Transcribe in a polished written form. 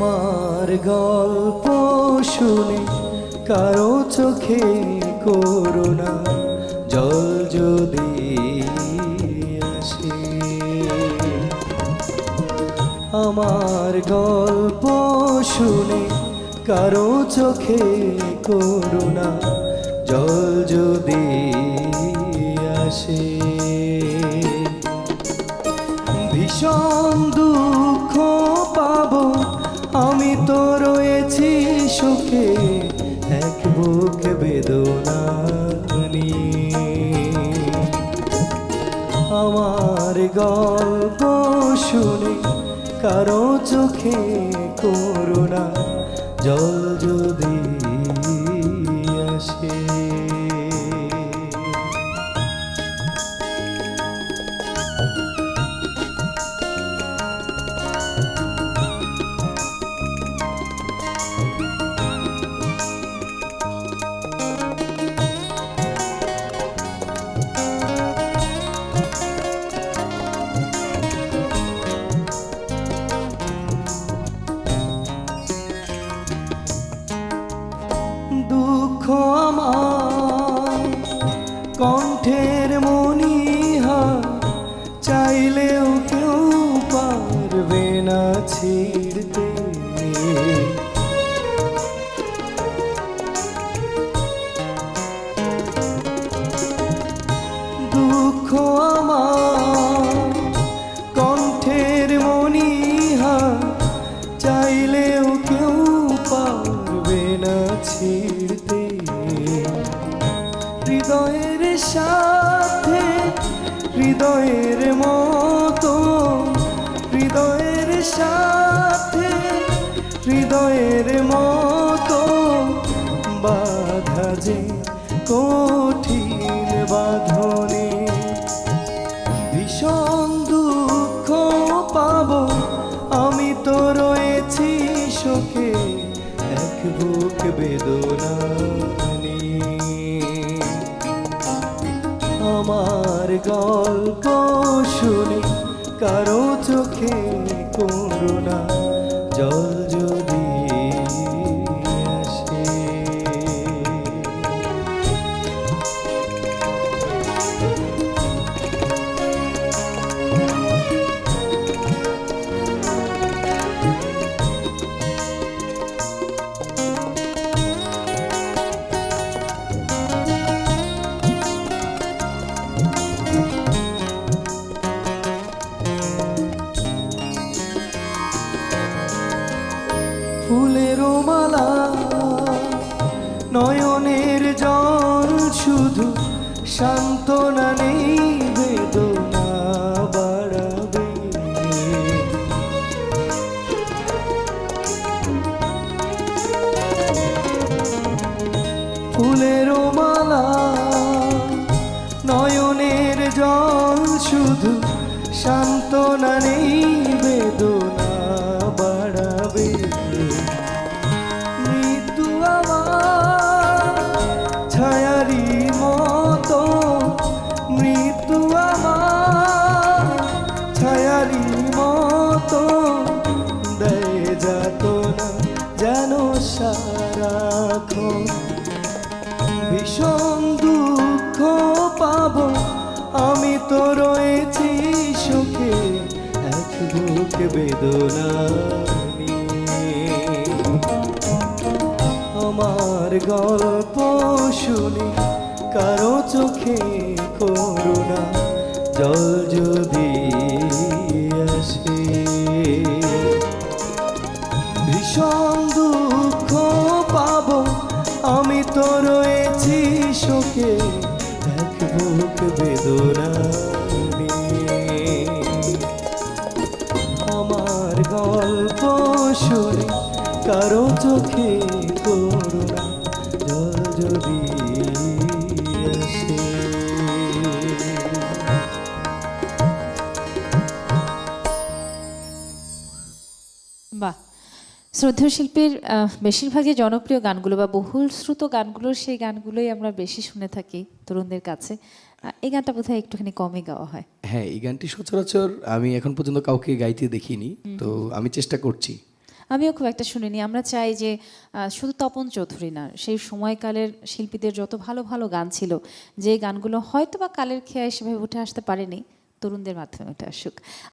আমার গল্প শুনে কারো চোখে করুণা জল যদি আসে, আমার গল্প শুনে কারো চোখে করুণা জল যদি আসে, ভীষণ দুঃখ পাবো আমি তো রয়েছি সুখে এক বুক বেদনা নিয়ে। আমার গল্প শুনে কারো চোখে করুণা জল যদি আসে। দুঃখ আমার কণ্ঠের মণিহা চাইলেও কেউ পারবে না ছিঁড়তে, দুঃখ আমার কণ্ঠের মণিহা চাইলেও কেউ পারবে না ছিঁড়তে, হৃদয়ের সাথে হৃদয়ের মতো, হৃদয়ের সাথে হৃদয়ের মতো বাধা যে কঠিন বাঁধনে, ভীষণ দুঃখ পাবো আমি তো রয়েছি শোকে এক বুক বেদনা নিয়ে। আমার গল্প শুনে কারো চোখে করুণা জল যদি আসে। ফুলেরও মালা নয়নের জল শুধু সান্ত্বনা নেই বেদনা বাড়াবে, ফুলেরও মালা নয়নের জল শুধু সান্ত্বনা নেই বেদনা বাড়াবে, মৃত্যু আমার ছায়ারি মতো, মৃত্যু আমার ছায়ারি মতো দেয় যাতনা যেন সারাক্ষণ, ভীষণ দুঃখ পাবো আমি তো রয়েছি সুখে এক বুক বেদনা নিয়ে। আমার গল্প শুনে কারো চোখে করুণা জল যদি আসে, ভীষণ দুঃখ পাবো আমি তো রয়েছি শোকে এক বুক বেদনা নিয়ে। আমার গল্প শুনে কারো চোখে করুণা জল যদি আসে। বাহ, শ্রদ্ধেয় শিল্পীর বেশিরভাগই জনপ্রিয় গানগুলো বা বহুল শ্রুত গানগুলোর সেই গানগুলোই আমরা বেশি শুনে থাকি তরুণদের কাছে। এই গানটা বোধহয় একটুখানি কমই গাওয়া হয়। হ্যাঁ, এই গানটি সচরাচর আমি এখন পর্যন্ত কাউকে গাইতে দেখিনি, তো আমি চেষ্টা করছি। আমিও খুব একটা শুনিনি। আমরা চাই যে শুধু তপন চৌধুরী না, সেই সময়কালের শিল্পীদের যত ভালো ভালো গান ছিল, যে গানগুলো হয়তো বা কালের খেয়ায় সেভাবে উঠে আসতে পারেনি, তরুণদের মাধ্যমে উঠে আসুক।